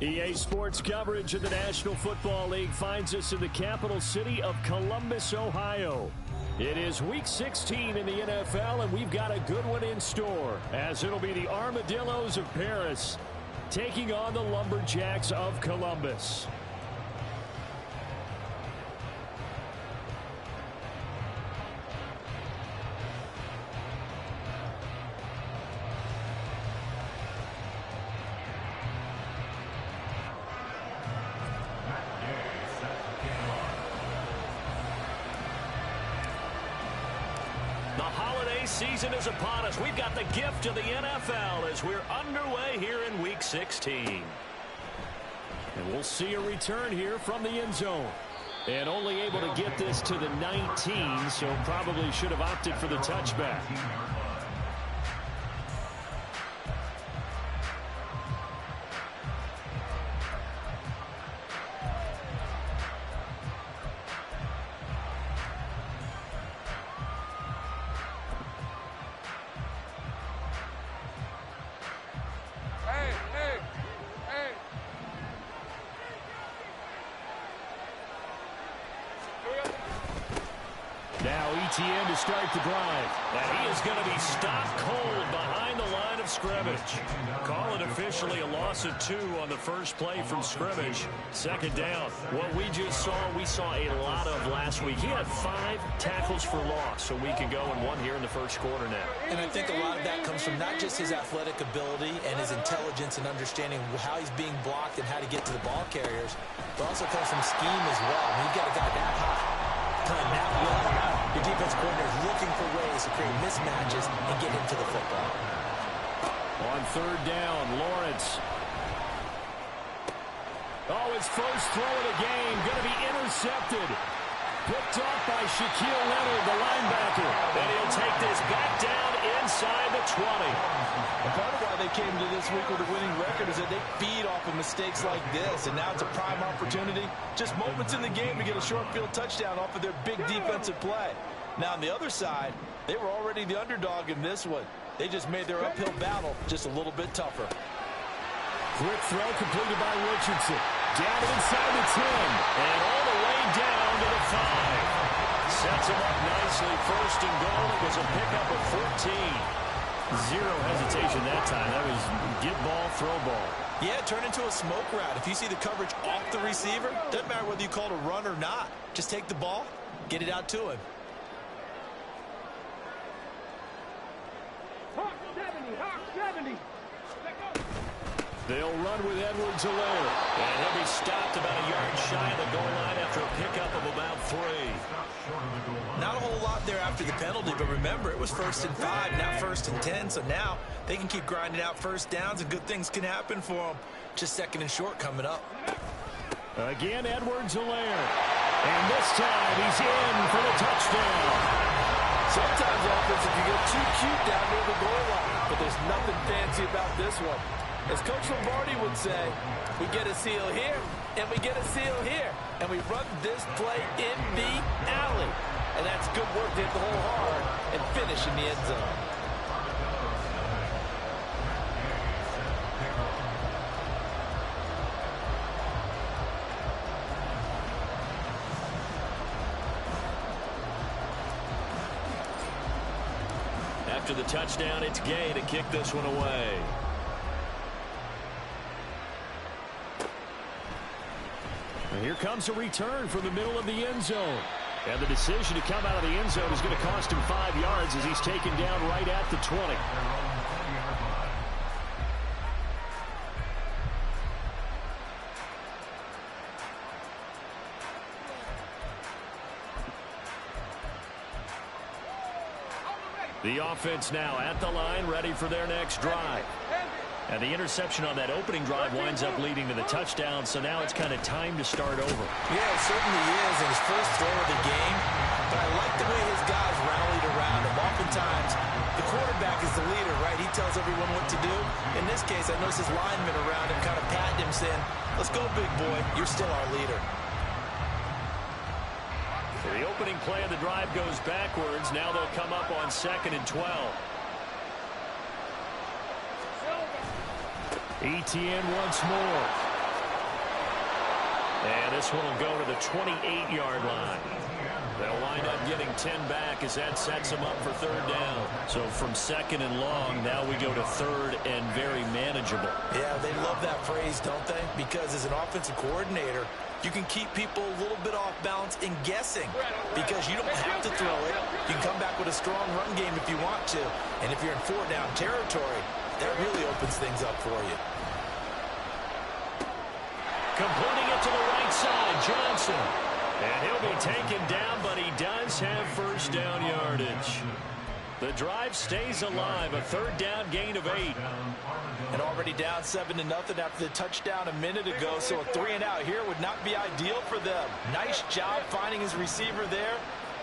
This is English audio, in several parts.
EA Sports coverage of the National Football League finds us in the capital city of Columbus, Ohio. It is Week 16 in the NFL, and we've got a good one in store, as it'll be the Armadillos of Paris taking on the Lumberjacks of Columbus. Season is upon us. We've got the gift of the NFL as we're underway here in Week 16. And we'll see a return here from the end zone. And only able to get this to the 19, so probably should have opted for the touchback. To start the drive. And he is going to be stopped cold behind the line of scrimmage. Call it officially a loss of 2 on the first play from scrimmage. Second down. What we just saw, we saw a lot of last week. He had 5 tackles for loss a week ago and 1 here in the first quarter now. And I think a lot of that comes from not just his athletic ability and his intelligence and understanding how he's being blocked and how to get to the ball carriers, but also comes from scheme as well. When you got a guy that high, playing that well, your defense coordinator is looking for ways to create mismatches and get him to the football. On third down, Lawrence. Oh, his first throw of the game going to be intercepted. Picked off by Shaquille Leonard, the linebacker. And he'll take this back down inside the 20. And part of why they came to this week with a winning record is that they feed off of mistakes like this. And now it's a prime opportunity. Just moments in the game to get a short field touchdown off of their big defensive play. Now on the other side, they were already the underdog in this one. They just made their uphill battle just a little bit tougher. Quick throw completed by Richardson. Down inside the 10. And all the way down to the 5. Sets him up nicely. First and goal. It was a pickup of 14. Zero hesitation that time. That was get ball, throw ball. Yeah, turn into a smoke route. If you see the coverage off the receiver, doesn't matter whether you call it a run or not. Just take the ball, get it out to him. Hawk 70, Hawk 70. They'll run with Edwards-Helaire. And he'll be stopped about a yard shy of the goal line after a pickup of about 3. Not a whole lot there after the penalty, but remember, it was 1st and 5, not 1st and 10, so now they can keep grinding out first downs and good things can happen for them. Just 2nd and short coming up. Again, Edwards-Helaire. And this time he's in for the touchdown. Sometimes offense, if you get too cute down near the goal line, but there's nothing fancy about this one. As Coach Lombardi would say, we get a seal here, and we get a seal here, and we run this play in the alley. And that's good work to hit the hole hard and finish in the end zone. After the touchdown, it's Gay to kick this one away. And here comes a return from the middle of the end zone. And the decision to come out of the end zone is going to cost him 5 yards as he's taken down right at the 20. The offense now at the line, ready for their next drive. And the interception on that opening drive winds up leading to the touchdown, so now it's kind of time to start over. Yeah, it certainly is, and his first throw of the game. But I like the way his guys rallied around him. Oftentimes, the quarterback is the leader, right? He tells everyone what to do. In this case, I noticed his linemen around him kind of patting him, saying, let's go, big boy. You're still our leader. So the opening play of the drive goes backwards. Now they'll come up on 2nd and 12. ETN once more. And this one will go to the 28-yard line. They'll wind up getting 10 back as that sets them up for third down. So from second and long, now we go to third and very manageable. Yeah, they love that phrase, don't they? Because as an offensive coordinator, you can keep people a little bit off balance in guessing because you don't have to throw it. You can come back with a strong run game if you want to. And if you're in four-down territory, that really opens things up for you. Completing it to the right side, Johnson. And he'll be taken down, but he does have first down yardage. The drive stays alive, a third down gain of 8. And already down 7-0 after the touchdown a minute ago, so a 3-and-out here would not be ideal for them. Nice job finding his receiver there,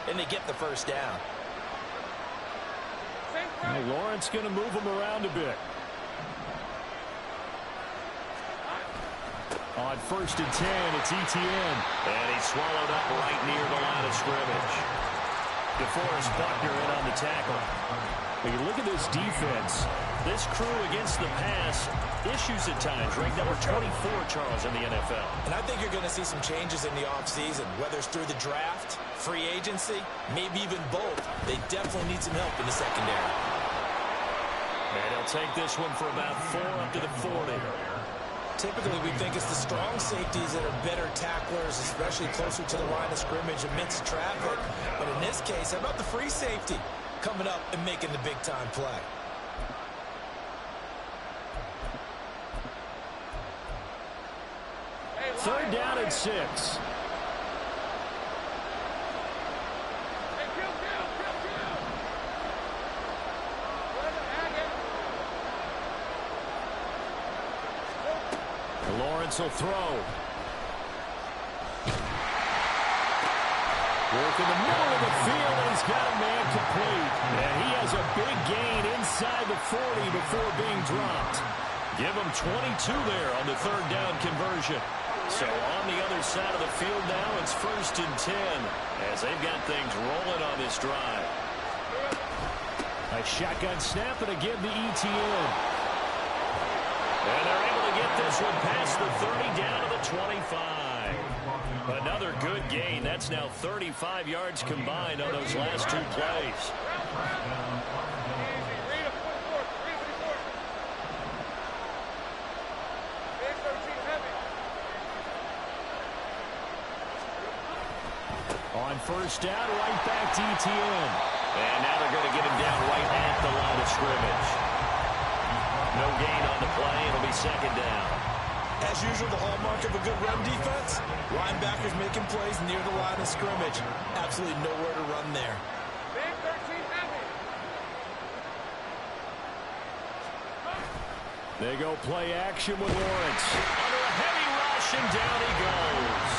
and they get the first down. Well, Lawrence going to move him around a bit. On first and 10, it's Etienne. And he's swallowed up right near the line of scrimmage. DeForest Buckner in on the tackle. When you look at this defense, this crew against the pass, issues at times, ranked number 24, Charles, in the NFL. And I think you're going to see some changes in the offseason, whether it's through the draft, free agency, maybe even both. They definitely need some help in the secondary. And he'll take this one for about 4 up to the 40. Typically, we think it's the strong safeties that are better tacklers, especially closer to the line of scrimmage amidst traffic. But in this case, how about the free safety coming up and making the big-time play? third down and 6. Lawrence will throw. Work in the middle of the field, and he's got a man complete. And he has a big gain inside the 40 before being dropped. Give him 22 there on the third down conversion. So on the other side of the field now, it's first and 10 as they've got things rolling on this drive. A shotgun snap and again the Etienne. And they're able to get this one past the 30 down to the 25. Another good gain. That's now 35 yards combined on those last 2 plays. On first down, right back to Etienne. And now they're going to get him down right at the line of scrimmage. No gain on the play. It'll be second down. As usual, the hallmark of a good run defense, linebackers making plays near the line of scrimmage. Absolutely nowhere to run there. They go play action with Lawrence. Under a heavy rush, and down he goes.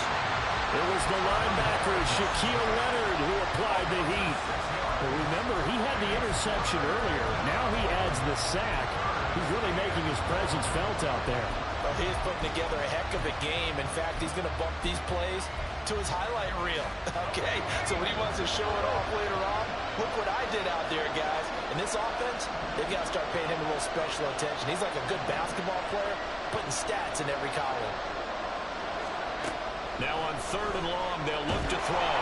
It was the linebacker, Shaquille Leonard, who applied the heat. But remember, he had the interception earlier. Now he adds the sack. He's really making his presence felt out there. Well, he is putting together a heck of a game. In fact, he's going to bump these plays to his highlight reel. Okay, so when he wants to show it off later on, look what I did out there, guys. In this offense, they've got to start paying him a little special attention. He's like a good basketball player, putting stats in every column. Now on third and long, they'll look to throw.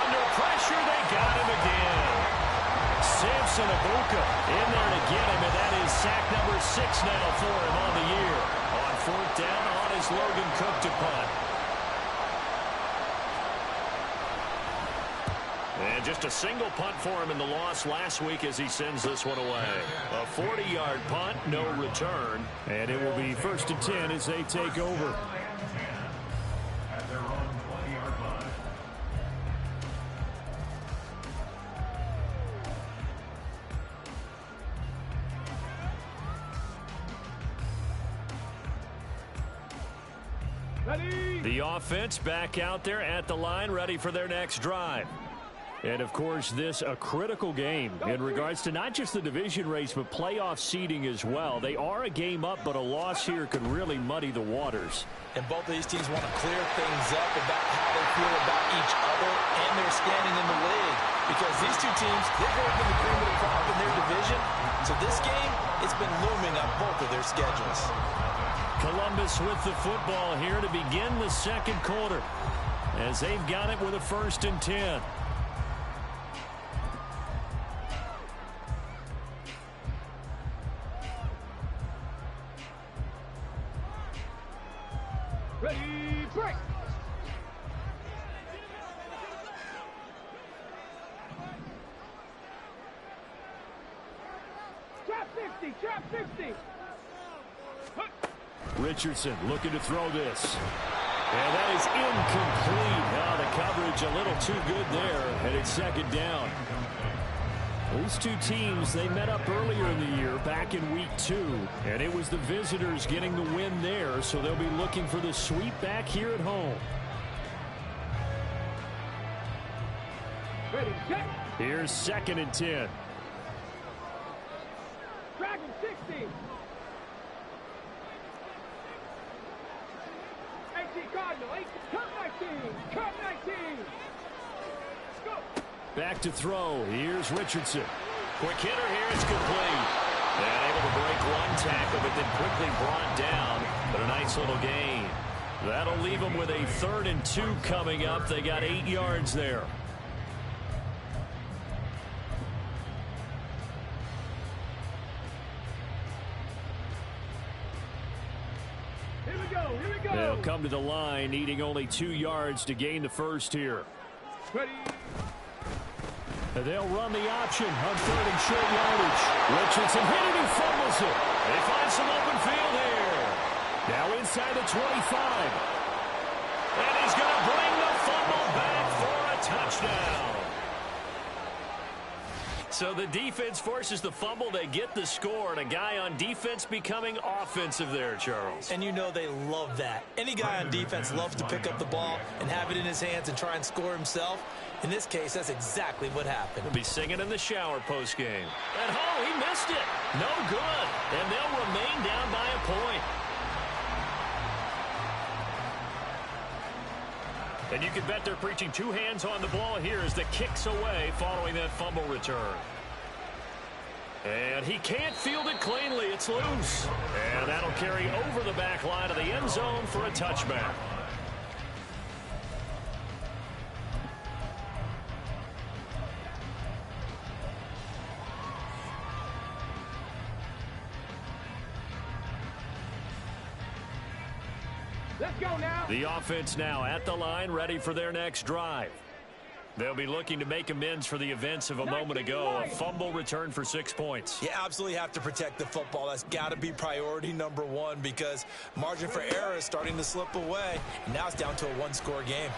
Under pressure, they got him again. Samson Abuka in there to get him, and that is sack number 6 now for him on the year. On fourth down, on is Logan Cook to punt. And just a single punt for him in the loss last week as he sends this one away. A 40-yard punt, no return. And it will be first and 10 as they take over. The offense back out there at the line, ready for their next drive. And, of course, this a critical game in regards to not just the division race, but playoff seeding as well. They are a game up, but a loss here could really muddy the waters. And both of these teams want to clear things up about how they feel about each other and their standing in the league. Because these two teams, they've both been the cream of the crop in their division. So this game, it's been looming on both of their schedules. Columbus with the football here to begin the second quarter, as they've got it with a 1st and 10. Ready, break. Trap 50, trap 50. Richardson looking to throw this. And that is incomplete. Now the coverage a little too good there, and it's 2nd down. These two teams, they met up earlier in the year, back in week 2, and it was the visitors getting the win there, so they'll be looking for the sweep back here at home. Ready, check. Here's 2nd and 10. Dragon 60. 18 Cardinal, 8, cut 19, cut 19. Go. Back to throw. Here's Richardson. Quick hitter here. It's complete. And able to break one tackle, but then quickly brought down. But a nice little gain. That'll leave them with a 3rd and 2 coming up. They got 8 yards there. Here we go, here we go. They'll come to the line, needing only 2 yards to gain the 1st here. Ready. And they'll run the option on 3rd and short yardage. Richardson hit it, he fumbles it. They find some open field here. Now inside the 25. And he's going to bring the fumble back for a touchdown. So the defense forces the fumble. They get the score, and a guy on defense becoming offensive there, Charles. And you know they love that. Any guy on defense loves to pick up the ball and have it in his hands and try and score himself. In this case, that's exactly what happened. He'll be singing in the shower postgame. And oh, he missed it. No good. And they'll remain down by a point. And you can bet they're preaching 2 hands on the ball here as the kick's away following that fumble return. And he can't field it cleanly. It's loose. And that'll carry over the back line of the end zone for a touchback. Let's go now. The offense now at the line, ready for their next drive. They'll be looking to make amends for the events of a moment ago. A fumble return for 6 points. You absolutely have to protect the football. That's got to be priority number 1 because margin for error is starting to slip away. And now it's down to a 1-score game.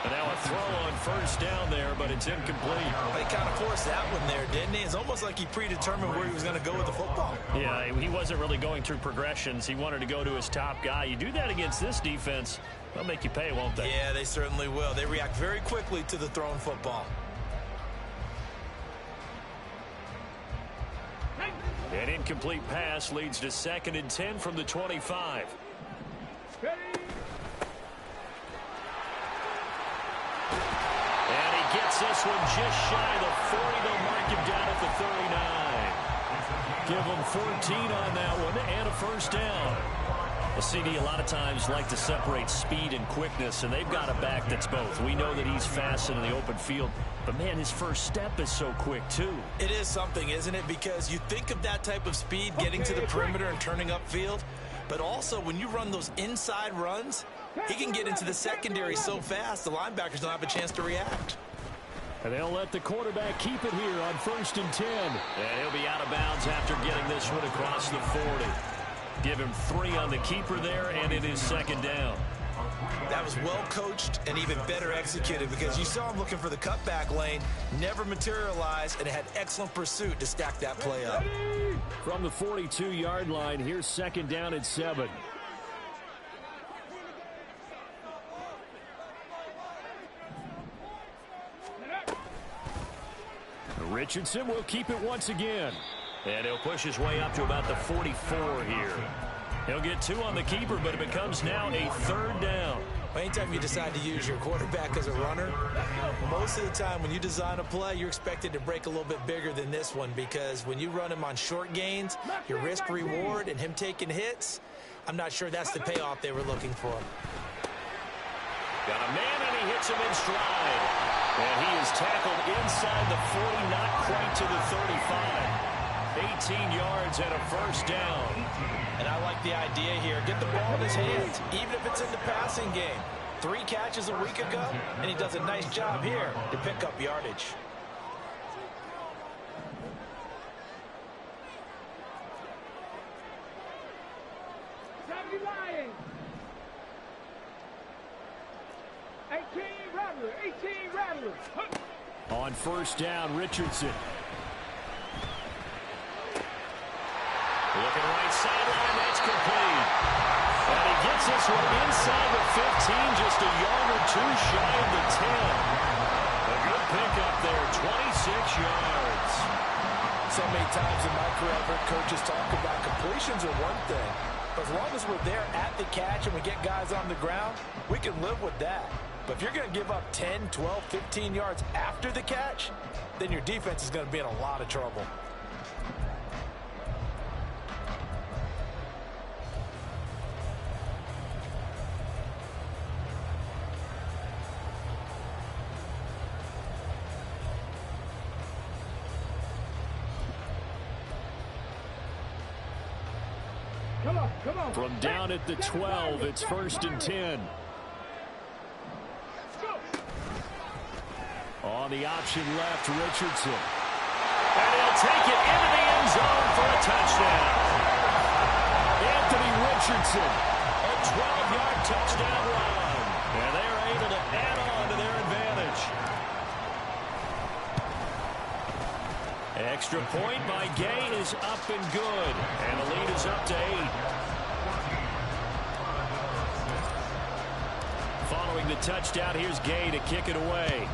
And now a throw on 1st down there, but it's incomplete. They kind of forced that one there, didn't he? It's almost like he predetermined where he was going to go with the football. Yeah, he wasn't really going through progressions. He wanted to go to his top guy. You do that against this defense, they'll make you pay, won't they? Yeah, they certainly will. They react very quickly to the thrown football. An incomplete pass leads to 2nd and 10 from the 25. Ready. And he gets this one just shy of the 40. They'll mark him down at the 39. Give him 14 on that one and a 1st down. Well, CD, a lot of times like to separate speed and quickness, and they've got a back that's both. We know that he's fast in the open field, but, man, his first step is so quick, too. It is something, isn't it? Because you think of that type of speed, getting to the perimeter and turning upfield, but also when you run those inside runs, he can get into the secondary so fast, the linebackers don't have a chance to react. And they'll let the quarterback keep it here on 1st and 10. And he'll be out of bounds after getting this one across the 40. Give him 3 on the keeper there, and it is 2nd down. That was well coached and even better executed because you saw him looking for the cutback lane, never materialized, and had excellent pursuit to stack that play up. From the 42-yard line, here's 2nd down and 7. Richardson will keep it once again. And he'll push his way up to about the 44 here. He'll get 2 on the keeper, but it becomes now a 3rd down. Anytime you decide to use your quarterback as a runner, most of the time when you design a play, you're expected to break a little bit bigger than this one because when you run him on short gains, your risk reward and him taking hits, I'm not sure that's the payoff they were looking for. Got a man, and he hits him in stride. And he is tackled inside the 40, not quite to the 35. 18 yards and a first down. And I like the idea here. Get the ball in his hands, even if it's in the passing game. 3 catches a week ago, and he does a nice job here to pick up yardage. Lions. 18 Rattler, 18 Rattler. On first down, Richardson. Looking right sideline, that's complete. And he gets this one inside the 15, just a yard or 2 shy of the 10. A good pickup there, 26 yards. So many times in my career, I've heard coaches talk about completions are one thing. But as long as we're there at the catch and we get guys on the ground, we can live with that. But if you're going to give up 10, 12, 15 yards after the catch, then your defense is going to be in a lot of trouble. Come on. From down at the 12, it's first and 10. On the option left, Richardson. And he'll take it into the end zone for a touchdown. Anthony Richardson. A 12-yard touchdown run. And they're able to add on to their advantage. Extra point by Gay is up and good. And the lead is up to 8. Following the touchdown, here's Gay to kick it away.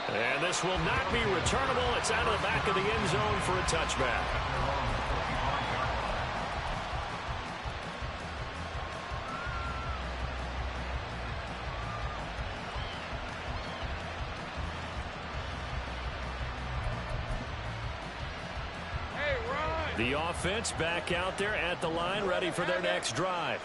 And this will not be returnable. It's out of the back of the end zone for a touchback. The offense back out there at the line, ready for their next drive.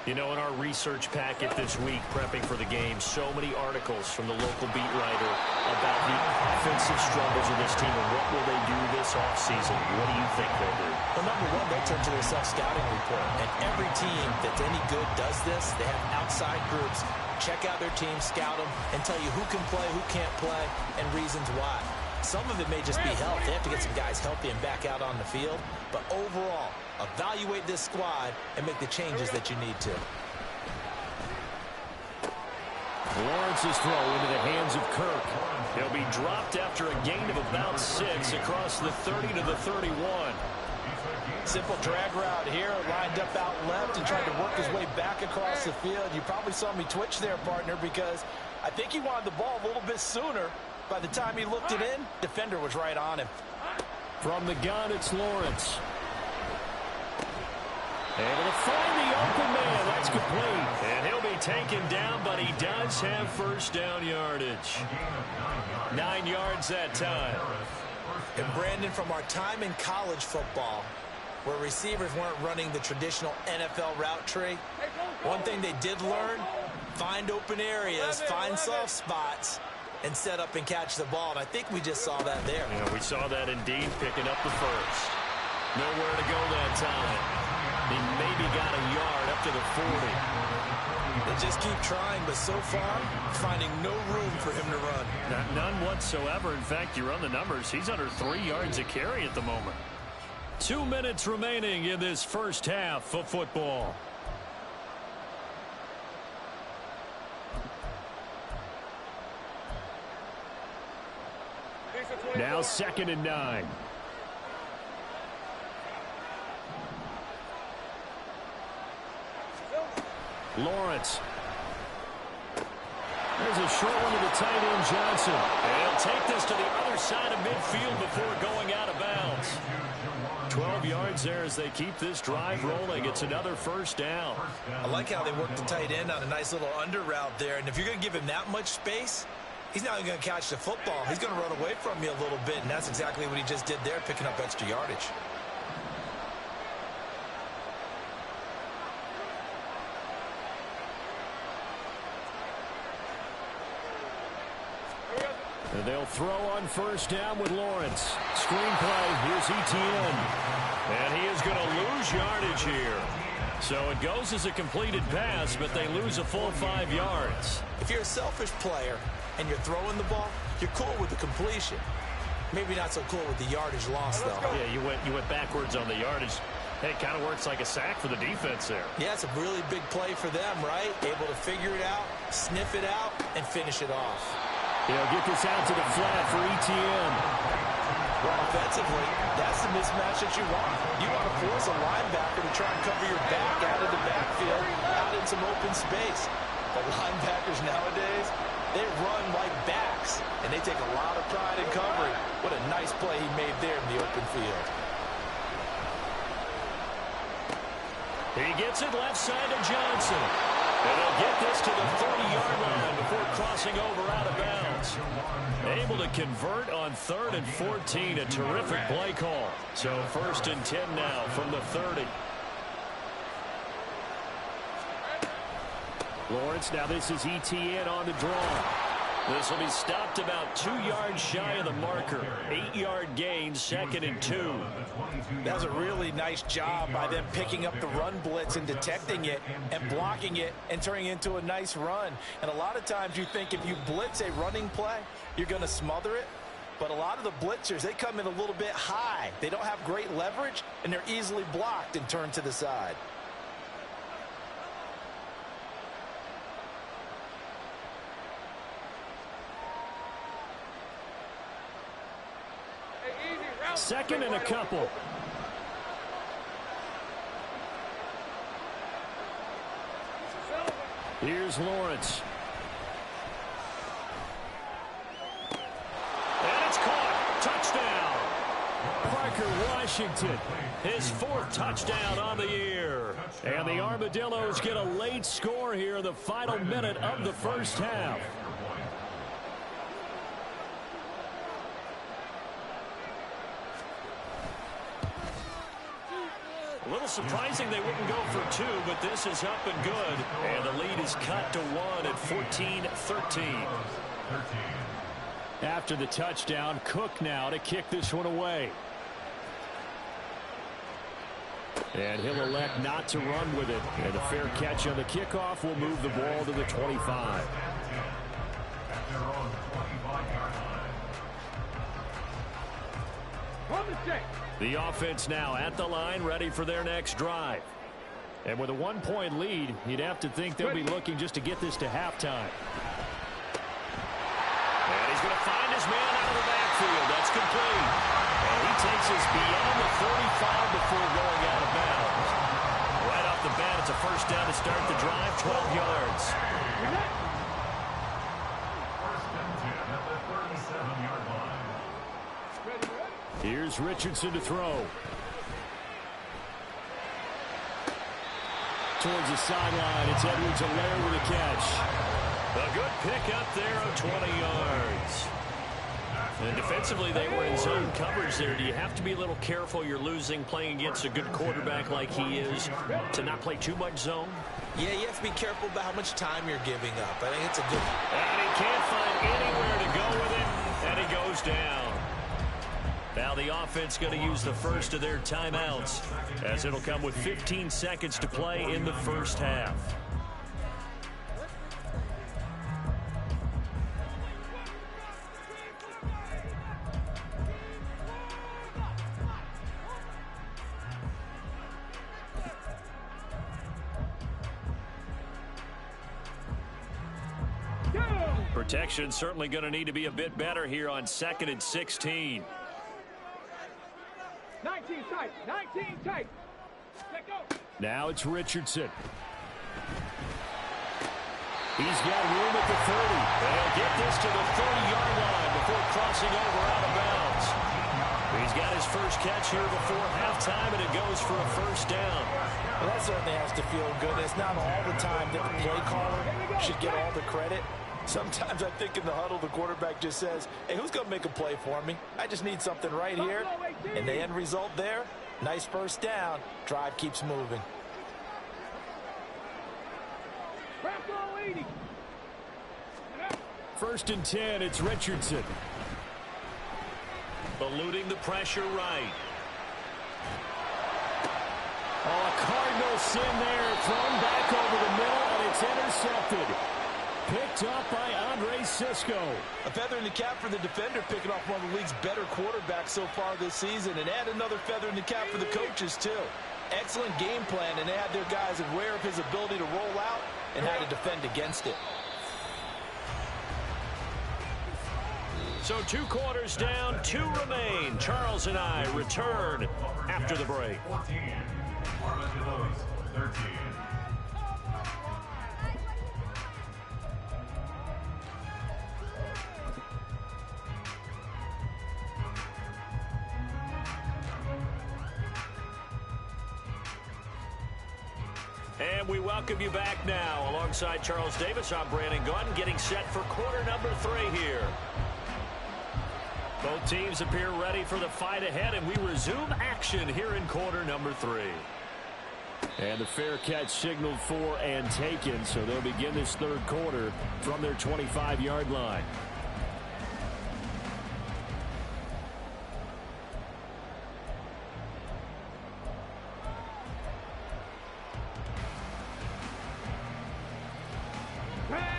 You know, in our research packet this week, prepping for the game, so many articles from the local beat writer about the offensive struggles of this team and what will they do this offseason. What do you think they'll do? Well, number one, they'll turn to their self-scouting report. And every team that's any good does this. They have outside groups. Check out their team, scout them, and tell you who can play, who can't play, and reasons why. Some of it may just be health. They have to get some guys healthy and back out on the field. But overall, evaluate this squad and make the changes that you need to. Lawrence's throw into the hands of Kirk. He'll be dropped after a gain of about 6 across the 30 to the 31. Simple drag route here, lined up out left and tried to work his way back across the field. You probably saw me twitch there, partner, because I think he wanted the ball a little bit sooner. By the time he looked it in, defender was right on him. From the gun, it's Lawrence. Able to find the open man. That's complete. And he'll be taken down, but he does have first down yardage. 9 yards that time. And Brandon, from our time in college football, where receivers weren't running the traditional NFL route tree, one thing they did learn, find open areas, find soft spots, and set up and catch the ball. And I think we just saw that there. Yeah, we saw that indeed, picking up the first. Nowhere to go that time. He maybe got a yard up to the 40. They just keep trying, but so far, finding no room for him to run. None whatsoever. In fact, you run the numbers, he's under 3 yards a carry at the moment. 2 minutes remaining in this first half of football. Now 2nd and 9. Lawrence. There's a short one to the tight end, Johnson. And he'll take this to the other side of midfield before going out of bounds. 12 yards there as they keep this drive rolling. It's another first down. I like how they work the tight end on a nice little under route there. And if you're going to give him that much space, he's not even going to catch the football. He's going to run away from you a little bit, and that's exactly what he just did there, picking up extra yardage. And they'll throw on first down with Lawrence. Screenplay, here's Etienne. And he is going to lose yardage here. So it goes as a completed pass, but they lose a full 5 yards. If you're a selfish player and you're throwing the ball, you're cool with the completion. Maybe not so cool with the yardage loss, though. Yeah, you went backwards on the yardage. Hey, it kind of works like a sack for the defense there. Yeah, it's a really big play for them, right? Able to figure it out, sniff it out, and finish it off. He'll get this out to the flat for Etienne. Well, offensively, that's the mismatch that you want. You want to force a linebacker to try and cover your back out of the backfield, out in some open space. But linebackers nowadays, they run like backs, and they take a lot of pride in covering. What a nice play he made there in the open field. He gets it left side to Johnson. And they'll get this to the 30-yard line before crossing over out of bounds. Able to convert on 3rd and 14. A terrific play call. So 1st and 10 now from the 30. Lawrence, now this is Etienne on the draw. This will be stopped about 2 yards shy of the marker. 8-yard gain, 2nd and 2. That was a really nice job by them picking up the run blitz and detecting it and blocking it and turning it into a nice run. And a lot of times you think if you blitz a running play, you're going to smother it. But a lot of the blitzers, they come in a little bit high. They don't have great leverage, and they're easily blocked and turned to the side. Second and a couple. Here's Lawrence. And it's caught. Touchdown. Parker Washington. His 4th touchdown on the year. And the Armadillos get a late score here in the final minute of the first half. A little surprising they wouldn't go for 2, but this is up and good. And the lead is cut to 1 at 14-13. After the touchdown, Cook now to kick this one away. And he'll elect not to run with it. And a fair catch on the kickoff will move the ball to the 25. The offense now at the line, ready for their next drive. And with a 1-point lead, you'd have to think they'll be looking just to get this to halftime. And he's going to find his man out of the backfield. That's complete. And he takes us beyond the 45 before going out of bounds. Right off the bat, it's a first down to start the drive, 12 yards. Here's Richardson to throw. Towards the sideline, it's Edwards-Helaire with a catch. A good pick up there of 20 yards. And defensively, they were in zone coverage there. Do you have to be a little careful you're losing playing against a good quarterback like he is to not play too much zone? Yeah, you have to be careful about how much time you're giving up. I think it's a good... And he can't find anywhere to go with it, and he goes down. Now the offense going to use the first of their timeouts as it'll come with 15 seconds to play in the first half. Protection certainly going to need to be a bit better here on 2nd and 16. 19 tight, 19 tight. Let go. Now it's Richardson. He's got room at the 30. They'll get this to the 30-yard line before crossing over out of bounds. He's got his first catch here before halftime, and it goes for a first down. Well, that certainly has to feel good. It's not all the time that the play caller should get all the credit. Sometimes I think in the huddle, the quarterback just says, hey, who's going to make a play for me? I just need something right here. And the end result there, nice first down. Drive keeps moving. 1st and 10. It's Richardson. Eluding the pressure right. Oh, a Cardinal sin there. Thrown back over the middle, and it's intercepted. Picked up by Andre Sisco. A feather in the cap for the defender, picking off one of the league's better quarterbacks so far this season. And add another feather in the cap for the coaches, too. Excellent game plan, and they had their guys aware of his ability to roll out and how to defend against it. So 2 quarters down, 2 remain. Charles and I return after the break. And we welcome you back now. Alongside Charles Davis, I'm Brandon Gunn, getting set for quarter number 3 here. Both teams appear ready for the fight ahead, and we resume action here in quarter number 3. And the fair catch signaled for and taken, so they'll begin this 3rd quarter from their 25-yard line.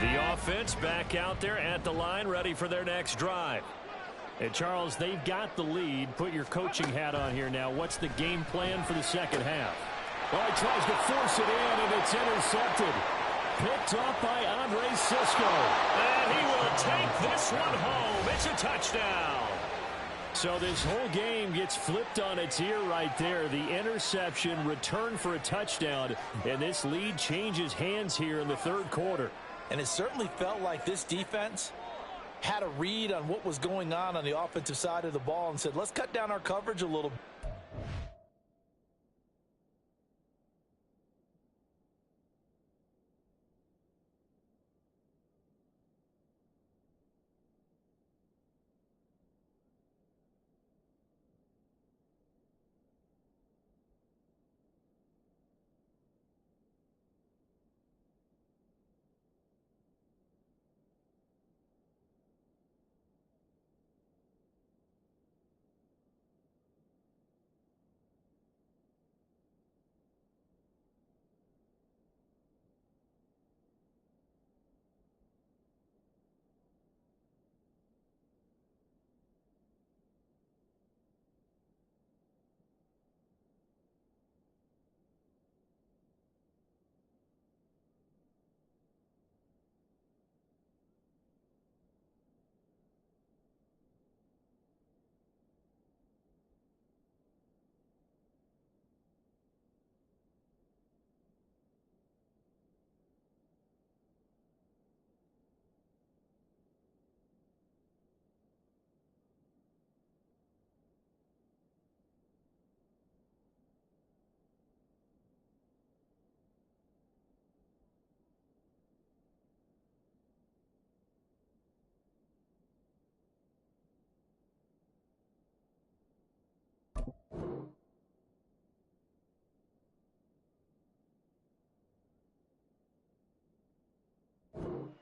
The offense back out there at the line, ready for their next drive. And, Charles, they've got the lead. Put your coaching hat on here now. What's the game plan for the second half? Oh, he tries to force it in, and it's intercepted. Picked up by Andre Sisco. And he will take this one home. It's a touchdown. So this whole game gets flipped on its ear right there. The interception, return for a touchdown, and this lead changes hands here in the 3rd quarter. And it certainly felt like this defense had a read on what was going on the offensive side of the ball and said, let's cut down our coverage a little bit.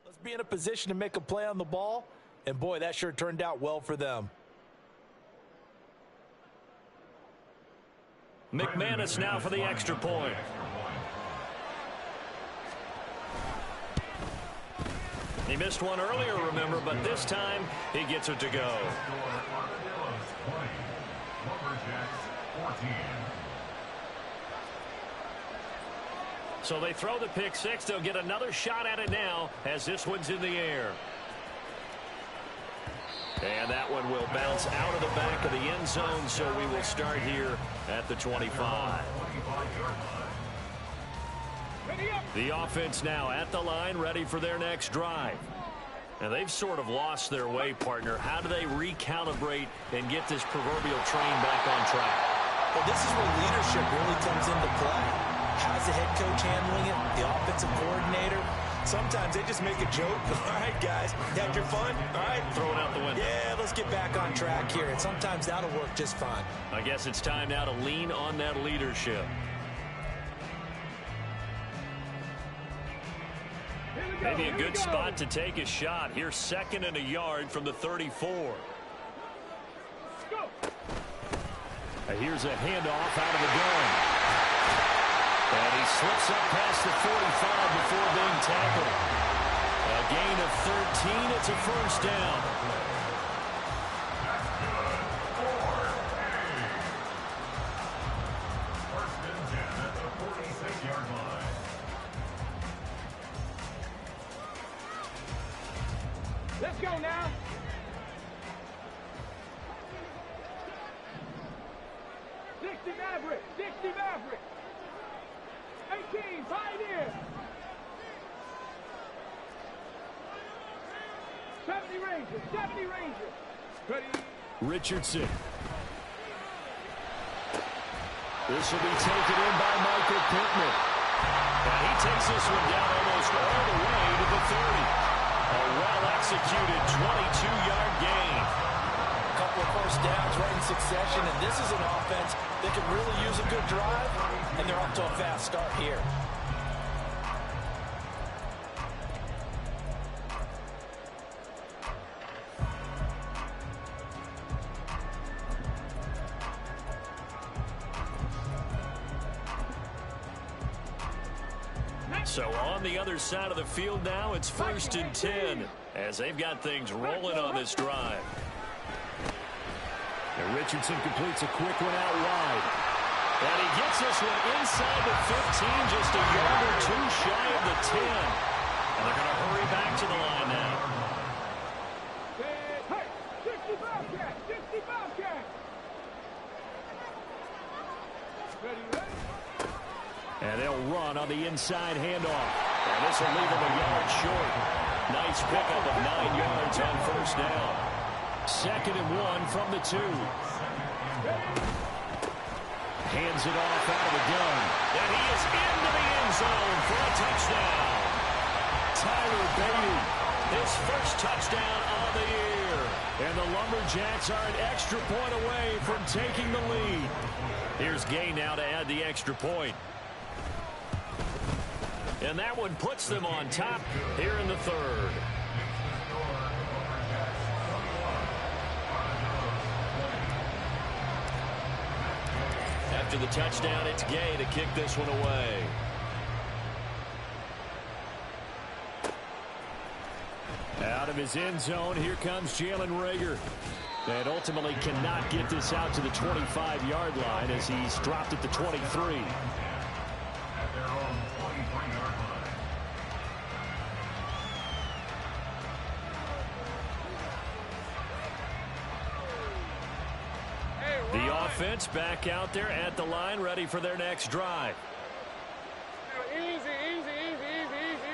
Let's be in a position to make a play on the ball, and boy, that sure turned out well for them. McManus now for the extra point. He missed one earlier, remember, but this time he gets it to go. So they throw the pick six. They'll get another shot at it now as this one's in the air. And that one will bounce out of the back of the end zone, so we will start here at the 25. The offense now at the line, ready for their next drive. And they've sort of lost their way, partner. How do they recalibrate and get this proverbial train back on track? Well, this is where leadership really comes into play. How's the head coach handling it? The offensive coordinator? Sometimes they just make a joke. All right, guys, had your fun? All right. Throw it out the window. Yeah, let's get back on track here. And sometimes that'll work just fine. I guess it's time now to lean on that leadership. Here we Maybe a good spot to take a shot. Here's 2nd and a yard from the 34. Here's a handoff out of the gun. And he slips up past the 45 before being tackled. A gain of 13. It's a first down. Let's go now. Maverick, 60 Maverick. 18 Pioneer. 70 Rangers, 70 Rangers. Ready. Richardson. This will be taken in by Michael Pittman. And he takes this one down almost all the way to the 30. A well-executed 22-yard gain. A couple of first downs right in succession, and this is an offense that could really use a good drive, and they're up to a fast start here. So on the other side of the field now, it's 1st and 10 as they've got things rolling on this drive. And Richardson completes a quick one out wide. And he gets this one inside the 15, just a yard or two shy of the 10. And they're going to hurry back to the line now. Hey, 60 Bobcat, 60 Bobcat. Ready, ready. And they'll run on the inside handoff. And this will leave them a yard short. Nice pickup of 9 yards on first down. 2nd and 1 from the 2. Hands it off out of the gun. And he is into the end zone for a touchdown. Tyler Beatty, his first touchdown of the year. And the Lumberjacks are an extra point away from taking the lead. Here's Gay now to add the extra point. And that one puts them on top here in the 3rd. After the touchdown, it's Gay to kick this one away. Out of his end zone, here comes Jalen Reagor. And ultimately cannot get this out to the 25-yard line as he's dropped at the 23. The offense back out there at the line, ready for their next drive. Easy, easy, easy, easy, easy,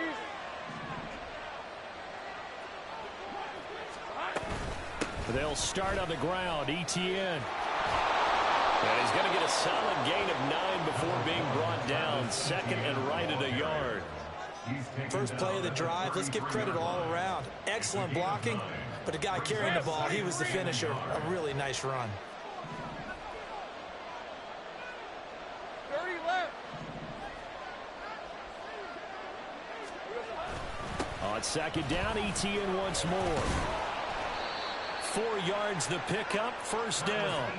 easy. They'll start on the ground. Etienne. And he's going to get a solid gain of 9 before being brought down. 2nd and right at a yard. First play of the drive, let's give credit all around. Excellent blocking, but the guy carrying the ball, he was the finisher. A really nice run. 30 left. On 2nd down, Etienne once more. 4 yards the pickup, first down.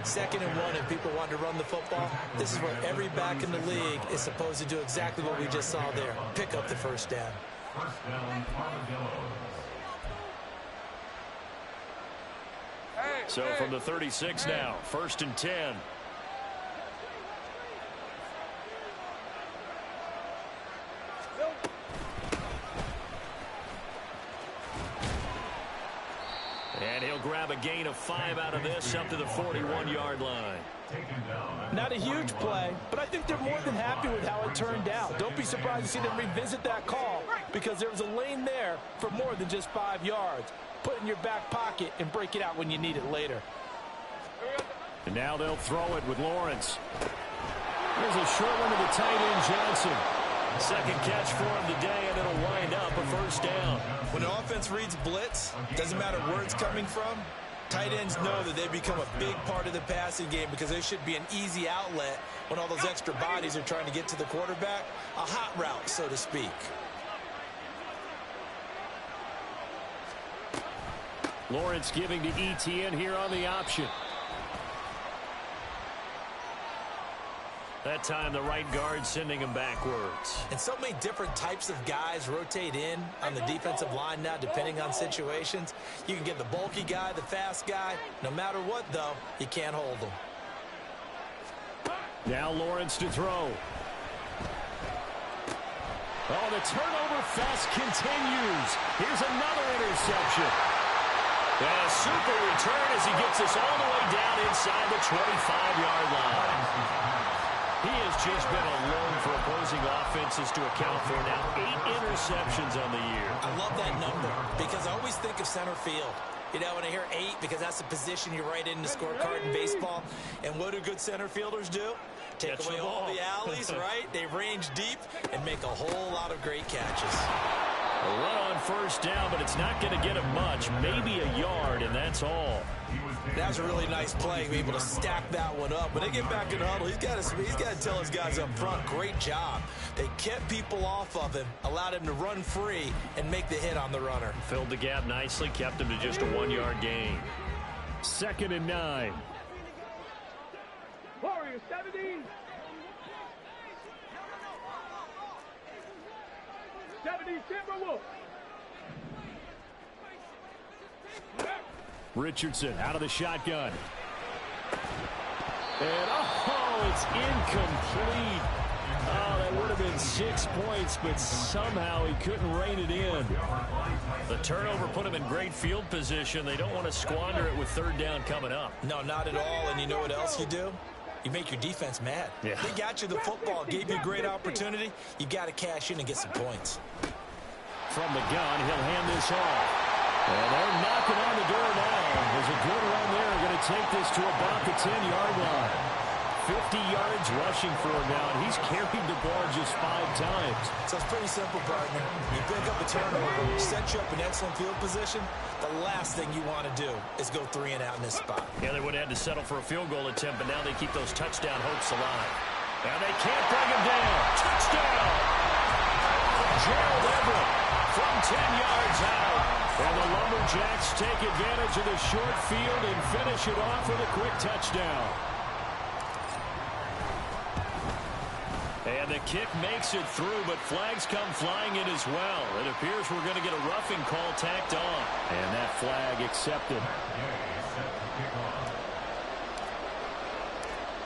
2nd and 1, if people want to run the football, this is where every back in the league is supposed to do exactly what we just saw there. Pick up the first down. So from the 36 now, 1st and 10. And he'll grab a gain of 5 out of this up to the 41-yard line. Not a huge play, but I think they're more than happy with how it turned out. Don't be surprised to see them revisit that call because there was a lane there for more than just 5 yards. Put it in your back pocket and break it out when you need it later. And now they'll throw it with Lawrence. There's a short one to the tight end, Johnson. 2nd catch for him today, and it'll wind up a first down. When the offense reads blitz, doesn't matter where it's coming from, tight ends know that they become a big part of the passing game because there should be an easy outlet when all those extra bodies are trying to get to the quarterback. A hot route, so to speak. Lawrence giving to ETN here on the option. That time the right guard sending him backwards. And so many different types of guys rotate in on the defensive line now depending on situations. You can get the bulky guy, the fast guy. No matter what, though, you can't hold them. Now Lawrence to throw. Oh, the turnover fest continues. Here's another interception. And a super return as he gets us all the way down inside the 25-yard line. He has just been alone for opposing offenses to account for now 8 interceptions on the year. I love that number because I always think of center field. You know, when I hear 8, because that's the position you write in the scorecard in baseball. And what do good center fielders do? Take away all the alleys, right? They range deep and make a whole lot of great catches. A run on first down, but it's not going to get him much. Maybe a yard, and that's all. That was a really nice play, able to stack that one up. When they get back in the huddle, he's got to tell his guys up front, great job. They kept people off of him, allowed him to run free and make the hit on the runner. Filled the gap nicely, kept him to just a 1-yard gain. 2nd and 9. Warriors 70. 70 Timberwolves. Richardson out of the shotgun. And, oh, it's incomplete. Oh, that would have been 6 points, but somehow he couldn't rein it in. The turnover put him in great field position. They don't want to squander it with 3rd down coming up. No, not at all. And you know what else you do? You make your defense mad. Yeah. They got you the football, gave you a great opportunity. You got to cash in and get some points. From the gun, he'll hand this off. And they're knocking on the door now. There's a good run there. Going to take this to about the 10-yard line. 50 yards rushing for him now, and he's carried the ball just 5 times. So it's pretty simple, partner. You pick up a turnover, set you up in excellent field position. The last thing you want to do is go 3 and out in this spot. Yeah, they would have had to settle for a field goal attempt, but now they keep those touchdown hopes alive. And they can't bring him down. Touchdown! Gerald Everett from 10 yards out. And the Lumberjacks take advantage of the short field and finish it off with a quick touchdown. And the kick makes it through, but flags come flying in as well. It appears we're going to get a roughing call tacked on. And that flag accepted.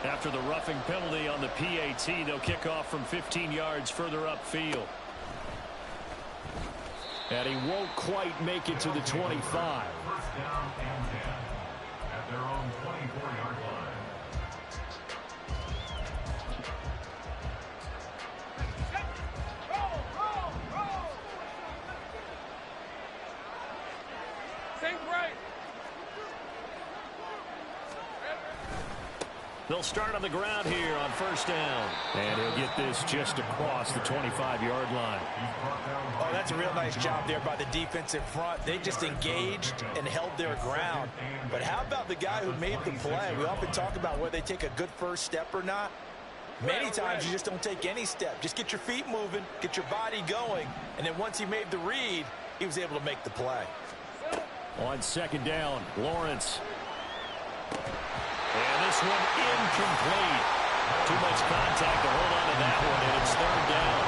After the roughing penalty on the PAT, they'll kick off from 15 yards further upfield. And he won't quite make it to the 25. First down and 10 at their own 24-yard line. They'll start on the ground here on first down. And he'll get this just across the 25-yard line. Oh, that's a real nice job there by the defensive front. They just engaged and held their ground. But how about the guy who made the play? We often talk about whether they take a good first step or not. Many times you just don't take any step. Just get your feet moving, get your body going, and then once he made the read, he was able to make the play. On second down, Lawrence. And this one incomplete. Too much contact to hold on to that one, and it's third down.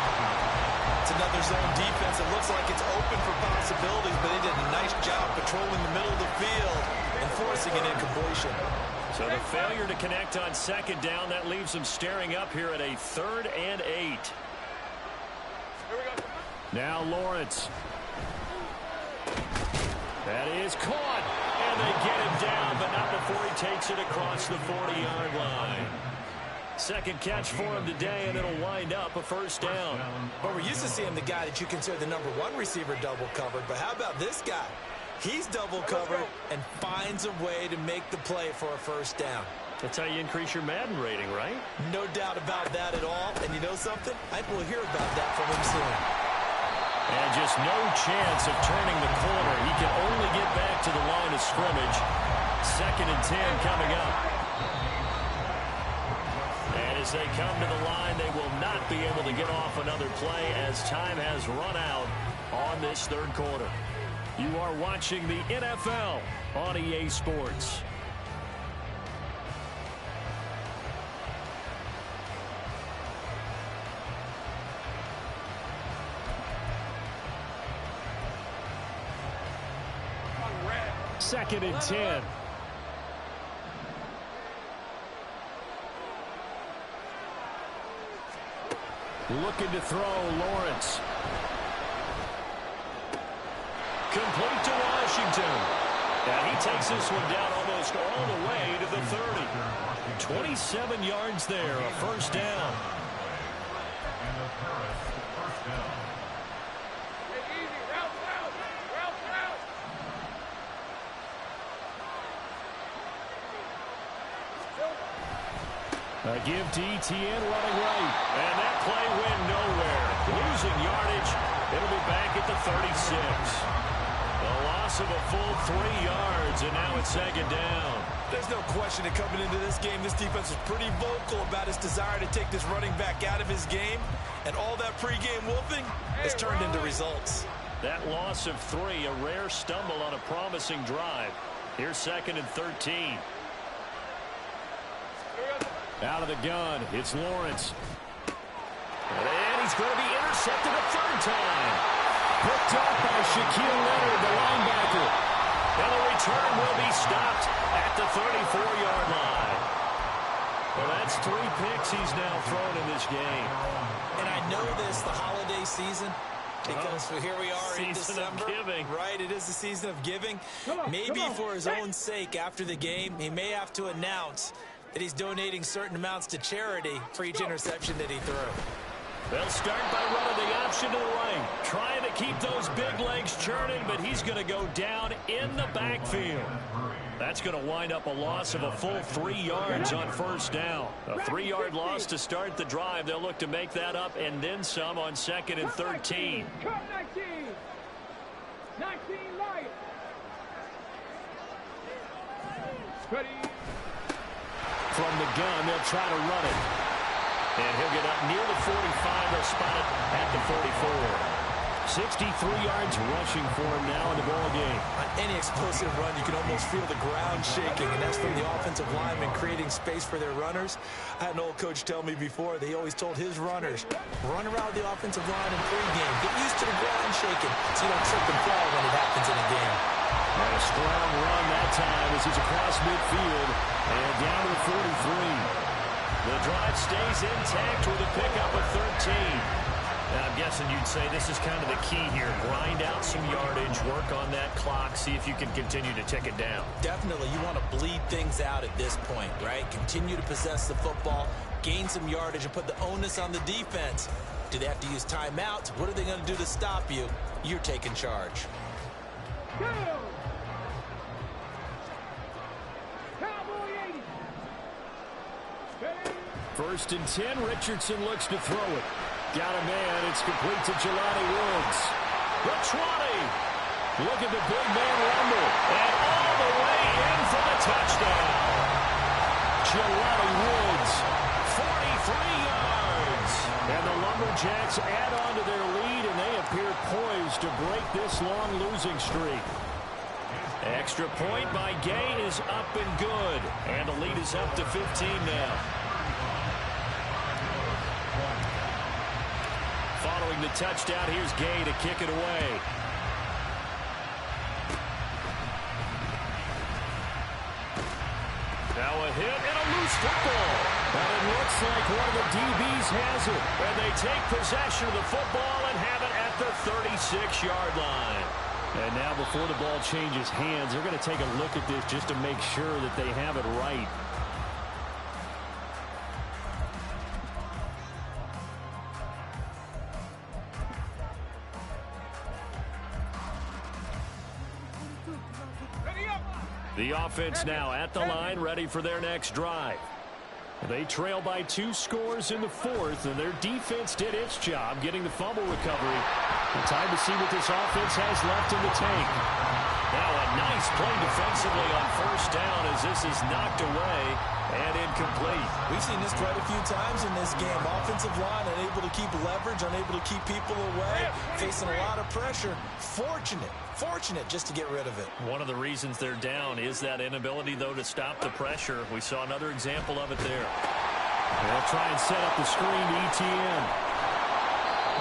It's another zone defense. It looks like it's open for possibilities, but they did a nice job patrolling the middle of the field and forcing an incompletion. So the failure to connect on second down, that leaves them staring up here at a 3rd and 8. Now Lawrence. That is caught. And they get him down, but not before he takes it across the 40-yard line. Second catch for him today, and it'll wind up a first down. But we're used to seeing the guy that you consider the #1 receiver double covered. But how about this guy? He's double covered and finds a way to make the play for a first down. That's how you increase your Madden rating, right? No doubt about that at all. And you know something? I think we'll hear about that from him soon. And just no chance of turning the corner. He can only get back to the line of scrimmage. 2nd and 10 coming up. And as they come to the line, they will not be able to get off another play as time has run out on this third quarter. You are watching the NFL on EA Sports. Second and 10. Looking to throw, Lawrence. Complete to Washington. And he takes this one down almost all the way to the 30. 27 yards there, a first down. And the first down. A give to ETN running right. And that play went nowhere. Losing yardage. It'll be back at the 36. A loss of a full 3 yards, and now it's second down. There's no question that coming into this game, this defense was pretty vocal about its desire to take this running back out of his game. And all that pregame wolfing has turned into results. That loss of 3, a rare stumble on a promising drive. Here's second and 13. Out of the gun, it's Lawrence. And he's going to be intercepted a third time. Picked up by Shaquille Leonard, the linebacker. And the return will be stopped at the 34-yard line. Well, that's 3 picks he's now thrown in this game. And I know this, the holiday season, because here we are in December. Season of giving. Right, it is the season of giving. Maybe for his own sake after the game, he may have to announce that he's donating certain amounts to charity for each interception that he threw. They'll start by running the option to the right, trying to keep those big legs churning, but he's going to go down in the backfield. That's going to wind up a loss of a full 3 yards on first down. A 3-yard loss to start the drive. They'll look to make that up and then some on second and 13. Cut 19. 19 Lions. Ready. From the gun, they'll try to run it. And he'll get up near the 45. They'll spot it at the 44. 63 yards rushing for him now in the ball game. On any explosive run, you can almost feel the ground shaking, and that's from the offensive linemen creating space for their runners. I had an old coach tell me before, they always told his runners, run around the offensive line in pregame. Get used to the ground shaking so you don't trip and fall when it happens in a game. And a strong run that time as he's across midfield and down to the 43. The drive stays intact with a pickup of 13. And I'm guessing you'd say this is kind of the key here. Grind out some yardage, work on that clock, see if you can continue to tick it down. Definitely, you want to bleed things out at this point, right? Continue to possess the football, gain some yardage, and put the onus on the defense. Do they have to use timeouts? What are they going to do to stop you? You're taking charge. Go! Cowboy 80. Ready. First and 10, Richardson looks to throw it. Got a man, it's complete to Jelani Woods. The 20. Look at the big man rumble. And all the way in for the touchdown. Jelani Woods, 43 yards. And the Lumberjacks add on to their lead, and they appear poised to break this long losing streak. Extra point by Gay is up and good. And the lead is up to 15 now. Following the touchdown, here's Gay to kick it away. Now a hit and a loose football. And it looks like one of the DBs has it. And they take possession of the football and have it at the 36-yard line. And now before the ball changes hands, they're going to take a look at this just to make sure that they have it right. The offense now at the line, ready for their next drive. They trail by 2 scores in the 4th, and their defense did its job getting the fumble recovery. And time to see what this offense has left in the tank. Now a nice play defensively on first down as this is knocked away and incomplete. We've seen this quite a few times in this game. Offensive line unable to keep leverage, unable to keep people away, facing a lot of pressure. Fortunate just to get rid of it. One of the reasons they're down is that inability, though, to stop the pressure. We saw another example of it there. They'll try and set up the screen to ETN.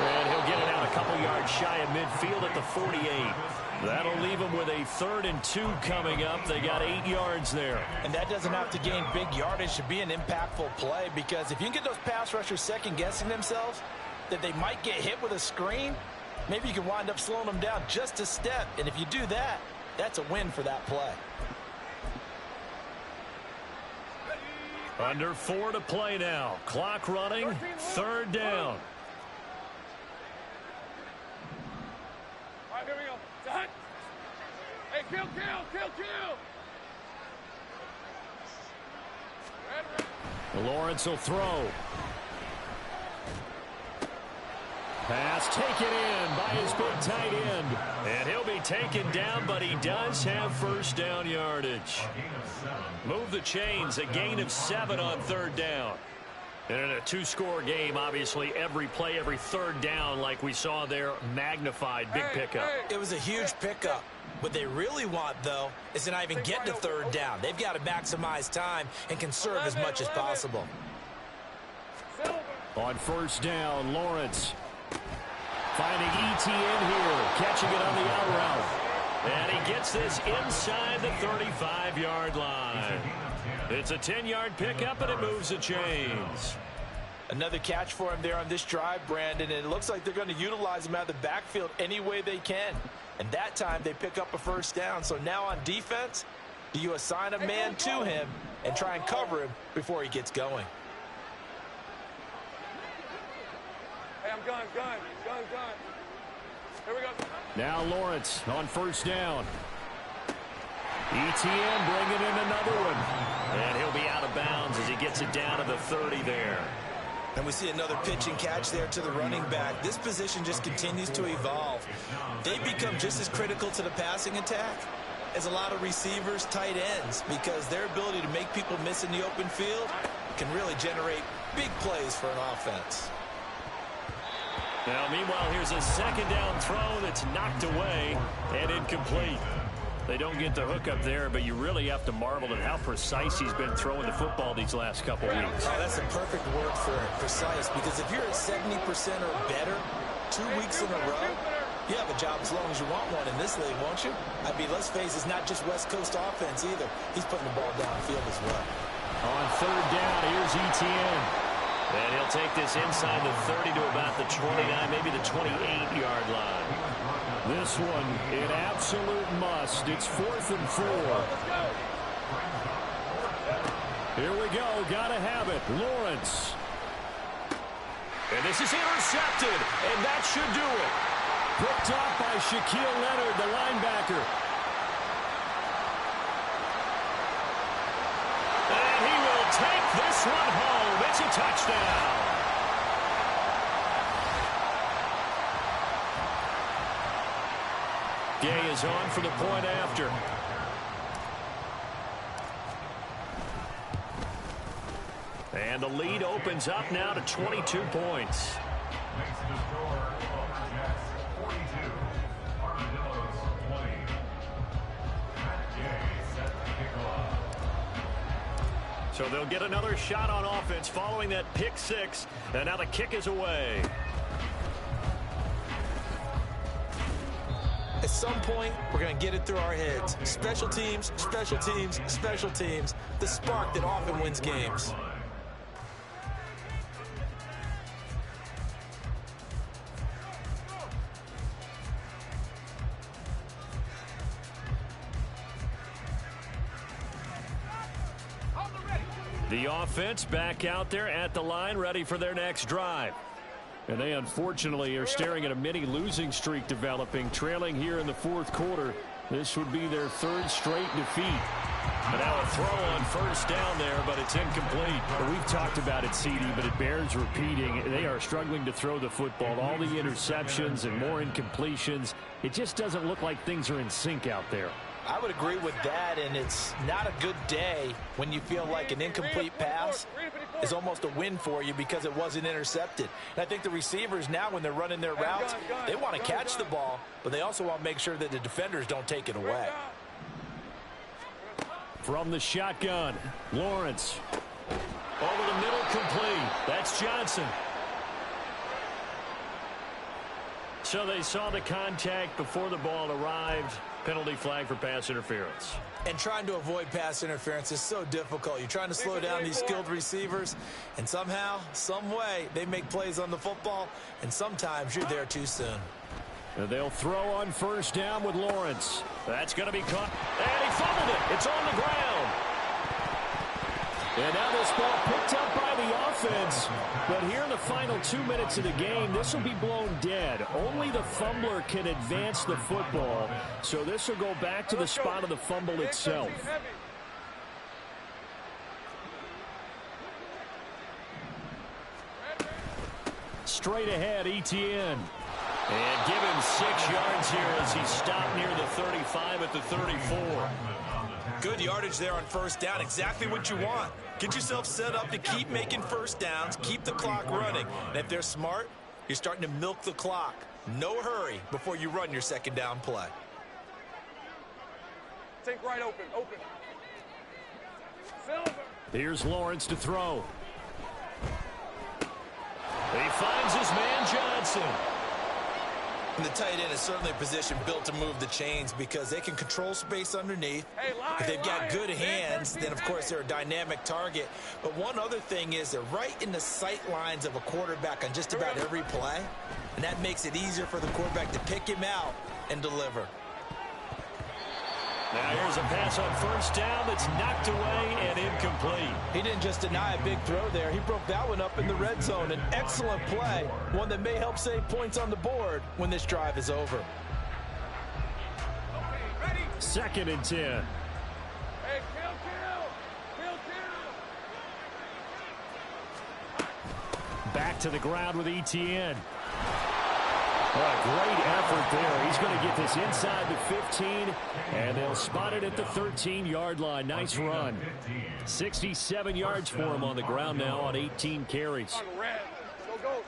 And he'll get it out a couple yards shy of midfield at the 48. That'll leave them with a 3rd and 2 coming up. They got 8 yards there. And that doesn't have to gain big yardage to be an impactful play, because if you can get those pass rushers second-guessing themselves that they might get hit with a screen, maybe you can wind up slowing them down just a step. And if you do that, that's a win for that play. Under 4 to play now. Clock running. 3rd down. All right, here we go. Done. Hey, kill. Lawrence will throw. Pass taken in by his big tight end. And he'll be taken down, but he does have first down yardage. Move the chains. A gain of 7 on 3rd down. And in a 2-score game, obviously, every play, every 3rd down, like we saw there, magnified. Big pickup. It was a huge pickup. What they really want, though, is to not even get to 3rd down. They've got to maximize time and conserve as much as possible. On first down, Lawrence finding ETN here, catching it on the out route. And he gets this inside the 35-yard line. It's a 10-yard pickup, and it moves the chains. Another catch for him there on this drive, Brandon, and it looks like they're going to utilize him out of the backfield any way they can. And that time they pick up a first down. So now on defense, do you assign a man to him and try and cover him before he gets going? Hey, I'm gun. Here we go. Now Lawrence on first down. ETN bringing in another one. And he'll be out of bounds as he gets it down to the 30 there. And we see another pitch and catch there to the running back. This position just continues to evolve. They become just as critical to the passing attack as a lot of receivers, tight ends, because their ability to make people miss in the open field can really generate big plays for an offense. Now, meanwhile, here's a 2nd down throw that's knocked away and incomplete. They don't get the hook up there, but you really have to marvel at how precise he's been throwing the football these last couple weeks. Oh, that's a perfect word for it, precise, because if you're at 70% or better 2 weeks in a row, you have a job as long as you want one in this league, won't you? I mean, let's face it, it's not just West Coast offense either. He's putting the ball downfield as well. On 3rd down, here's ETN. And he'll take this inside the 30 to about the 29, maybe the 28-yard line. This one, an absolute must. It's 4th and 4. Here we go. Gotta have it. Lawrence. And this is intercepted, and that should do it. Picked off by Shaquille Leonard, the linebacker. And he will take this one home. It's a touchdown. Gay is on for the point after. And the lead opens up now to 22 points. Makes the score, Upper Jets 42, Armadillos 20. Matt Gay set the kickoff. So they'll get another shot on offense following that pick 6. And now the kick is away. At some point, we're going to get it through our heads. Special teams, special teams, special teams. The spark that often wins games. The offense back out there at the line, ready for their next drive. And they unfortunately are staring at a mini losing streak developing, trailing here in the 4th quarter. This would be their 3rd straight defeat. And now a throw on first down there, but it's incomplete. We've talked about it, CD, but it bears repeating. They are struggling to throw the football. All the interceptions and more incompletions. It just doesn't look like things are in sync out there. I would agree with that, and it's not a good day when you feel like an incomplete pass is almost a win for you because it wasn't intercepted. And I think the receivers now, when they're running their routes, they want to catch the ball, but they also want to make sure that the defenders don't take it away. From the shotgun, Lawrence. Over the middle, complete. That's Johnson. So they saw the contact before the ball arrived. Penalty flag for pass interference. And trying to avoid pass interference is so difficult. You're trying to slow down these skilled receivers, and somehow, some way, they make plays on the football, and sometimes you're there too soon. They'll throw on first down with Lawrence. That's going to be caught. And he fumbled it. It's on the ground. And now this ball picked up by the offense. But here in the final 2 minutes of the game, this will be blown dead. Only the fumbler can advance the football. So this will go back to the spot of the fumble itself. Straight ahead, Etienne. And give him 6 yards here as he stopped near the 35 at the 34. Good yardage there on first down. Exactly what you want. Get yourself set up to keep making first downs, keep the clock running. And if they're smart, you're starting to milk the clock. No hurry before you run your second down play. Take right open. Silver. Here's Lawrence to throw. He finds his man Johnson. And the tight end is certainly a position built to move the chains because they can control space underneath. If they've got good hands, then of course they're a dynamic target. But one other thing is they're right in the sight lines of a quarterback on just about every play. And that makes it easier for the quarterback to pick him out and deliver. Now here's a pass on first down that's knocked away and incomplete. He didn't just deny a big throw there. He broke that one up in the red zone. An excellent play, one that may help save points on the board when this drive is over. 2nd and 10. Hey, kill. Back to the ground with Etienne. Oh, great effort there. He's going to get this inside the 15, and they'll spot it at the 13-yard line. Nice run. 67 yards for him on the ground now on 18 carries. Go.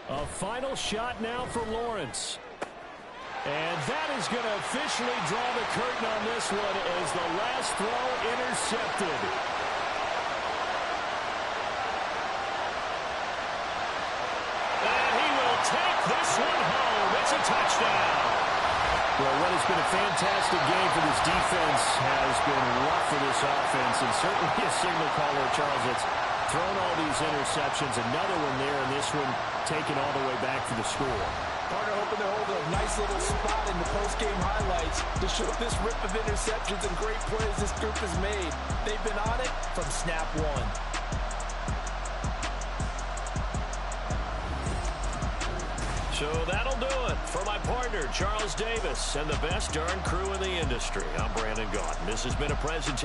A final shot now for Lawrence. And that is going to officially draw the curtain on this one as the last throw intercepted. Take this one home. It's a touchdown. Well, what has been a fantastic game for this defense has been rough for this offense, and certainly a signal caller, Charles, that's thrown all these interceptions. Another one there, and this one taken all the way back for the score. Partner hoping to hold a nice little spot in the post-game highlights to show this rip of interceptions and great plays this group has made. They've been on it from snap one. So that'll do it for my partner, Charles Davis, and the best darn crew in the industry. I'm Brandon Gaudin. This has been a presentation.